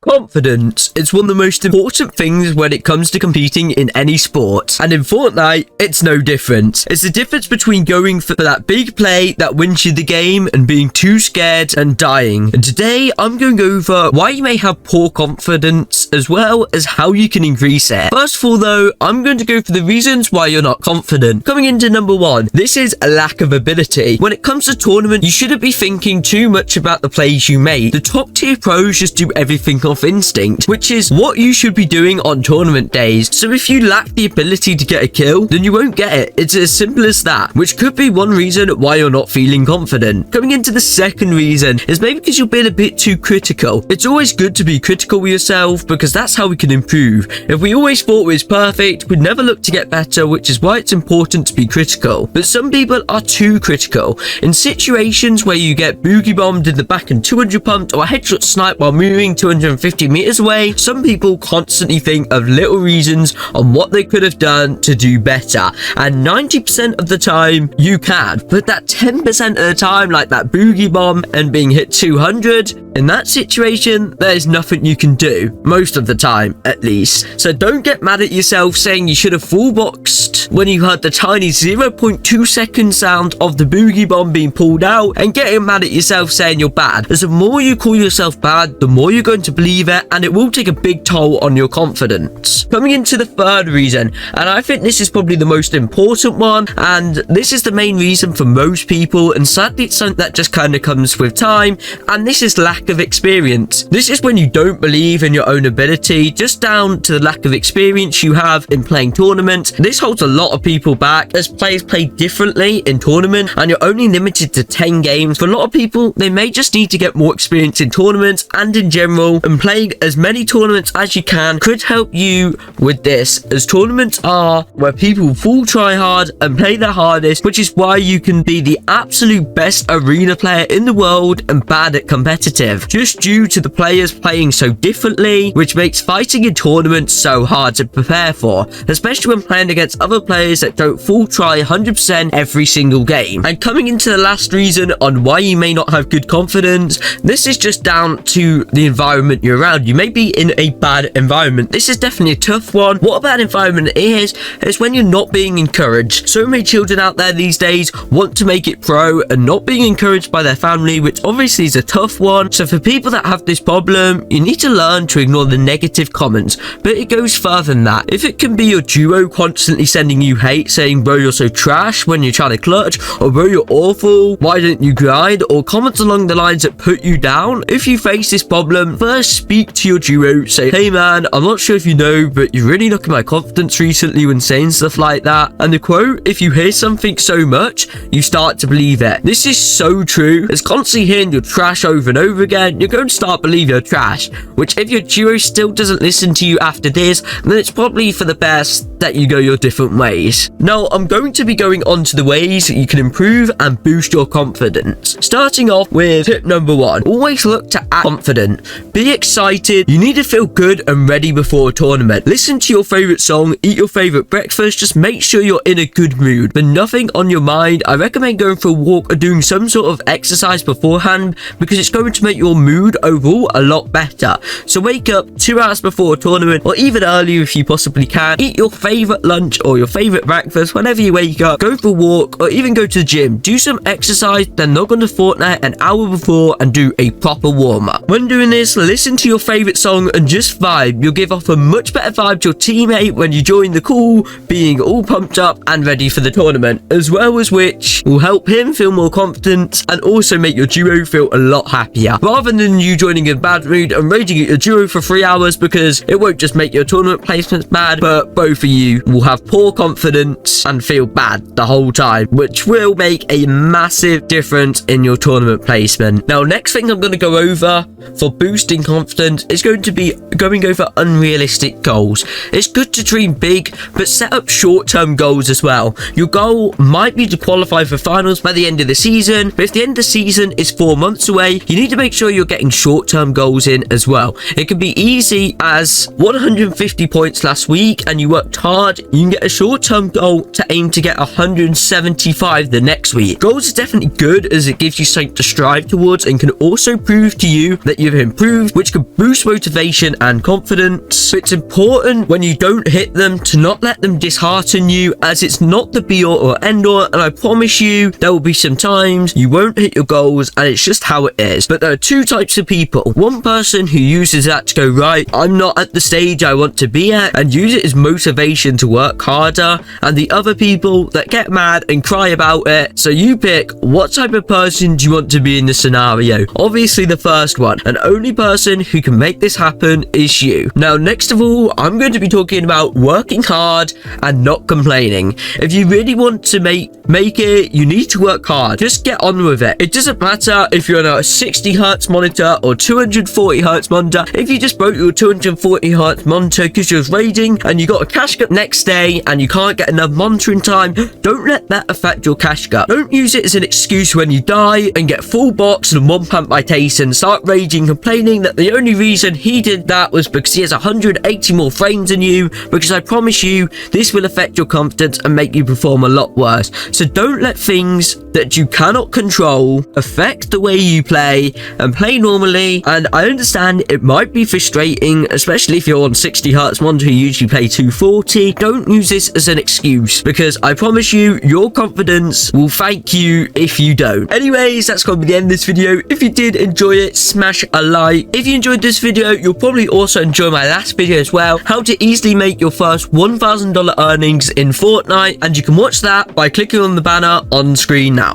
Confidence is one of the most important things when it comes to competing in any sport, and in Fortnite it's no different. It's the difference between going for that big play that wins you the game and being too scared and dying. And today I'm going over why you may have poor confidence as well as how you can increase it. First of all though, I'm going to go for the reasons why you're not confident. Coming into number one, this is a lack of ability. When it comes to tournament, you shouldn't be thinking too much about the plays you make. The top tier pros just do everything off instinct, which is what you should be doing on tournament days. So if you lack the ability to get a kill, then you won't get it. It's as simple as that, which could be one reason why you're not feeling confident. Coming into the second reason is maybe because you're being a bit too critical. It's always good to be critical with yourself because that's how we can improve. If we always thought it was perfect, we'd never look to get better, which is why it's important to be critical. But some people are too critical. In situations where you get boogie bombed in the back and 200 pumped or a headshot snipe while moving 250 meters away, some people constantly think of little reasons on what they could have done to do better, and 90% of the time you can, but that 10% of the time, like that boogie bomb and being hit 200, in that situation there's nothing you can do, most of the time at least. So don't get mad at yourself saying you should have full boxed when you heard the tiny 0.2 second sound of the boogie bomb being pulled out, and getting mad at yourself saying you're bad, as the more you call yourself bad, the more you're going to believe it, and it will take a big toll on your confidence. Coming into the third reason, and I think this is probably the most important one, and this is the main reason for most people, and sadly it's something that just kind of comes with time, and this is lack of experience. This is when you don't believe in your own ability, just down to the lack of experience you have in playing tournaments. This holds a lot of people back, as players play differently in tournament, and you're only limited to 10 games. For a lot of people, they may just need to get more experience in tournaments and in general, and playing as many tournaments as you can could help you with this, as tournaments are where people full try hard and play their hardest, which is why you can be the absolute best arena player in the world and bad at competitive, just due to the players playing so differently, which makes fighting in tournaments so hard to prepare for, especially when playing against other players that don't full try 100% every single game. And coming into the last reason on why you may not have good confidence, this is just down to the environment you're around. You may be in a bad environment. This is definitely a tough one. What a bad environment is when you're not being encouraged. So many children out there these days want to make it pro and not being encouraged by their family, which obviously is a tough one. So for people that have this problem, you need to learn to ignore the negative comments, but it goes further than that. If it can be your duo constantly sending you hate, saying bro you're so trash when you're trying to clutch, or bro you're awful, why don't you grind, or comments along the lines that put you down, if you face this problem, first speak to your duo. Say, hey man, I'm not sure if you know, but you're really knocking my confidence recently when saying stuff like that. And the quote, if you hear something so much, you start to believe it. This is so true, as constantly hearing you're trash over and over again, you're going to start believing you're trash, which if your duo still doesn't listen to you after this, then it's probably for the best that you go your different ways. Now I'm going to be going on to the ways that you can improve and boost your confidence. Starting off with tip number one, always look to act confident. Be excited. You need to feel good and ready before a tournament. Listen to your favorite song, eat your favorite breakfast, just make sure you're in a good mood. But nothing on your mind, I recommend going for a walk or doing some sort of exercise beforehand, because it's going to make your mood overall a lot better. So wake up 2 hours before a tournament, or even earlier if you possibly can. Eat your favorite lunch or your favorite breakfast whenever you wake up. Go for a walk or even go to the gym. Do some exercise, then log on to Fortnite an hour before and do a proper warm-up. When doing this, listen to your favorite song and just vibe. You'll give off a much better vibe to your teammate when you join the call, being all pumped up and ready for the tournament, as well as which will help him feel more confident and also make your duo feel a lot happier, rather than you joining in a bad mood and raging at your duo for 3 hours, because it won't just make your tournament placements bad, but both of you will have poor confidence and feel bad the whole time, which will make a massive difference in your tournament placement. Now, next thing I'm going to go over for boosting confidence is going to be going over unrealistic goals. It's good to dream big, but set up short-term goals as well. Your goal might be to qualify for finals by the end of the season, but if the end of the season is 4 months away, you need to make sure you're getting short-term goals in as well. It can be easy as 150 points last week and you worked hard. You can get a short-term goal to aim to get 175 the next week. Goals is definitely good as it gives you something to strive towards and can also prove to you that you've improved, which can boost motivation and confidence. It's important when you don't hit them to not let them dishearten you, as it's not the be-all or end-all, and I promise you there will be some times you won't hit your goals and it's just how it is. But there are two types of people. One person who uses that to go, right, I'm not at the stage I want to be at, and use it as motivation to work harder, and the other people that get mad and cry about it. So you pick what type of person do you want to be in the scenario. Obviously the first one, and only person who can make this happen is you. Now next of all, I'm going to be talking about working hard and not complaining. If you really want to make it, you need to work hard. Just get on with it. It doesn't matter if you're on a 60 hertz monitor or 240 hertz monitor. If you just broke your 240 hertz monitor because you was raiding and you got a cash cut next day and you can't get enough monitoring time, don't let that affect your cash cut. Don't use it as an excuse when you die and get full box and one pump by Tayson, start raging, complaining that the only reason he did that was because he has 180 more frames than you, because I promise you this will affect your confidence and make you perform a lot worse. So don't let things that you cannot control affect the way you play, and play normally. And I understand it might be frustrating, especially if you're on 60 hertz monitor, you usually play 240. Don't use this as an excuse, because I promise you your confidence will thank you if you don't. Anyways, that's going to be the end of this video. If you did enjoy it, smash a like. If you enjoyed this video, you'll probably also enjoy my last video as well, how to easily make your first $1,000 earnings in Fortnite, and you can watch that by clicking on the banner on screen now.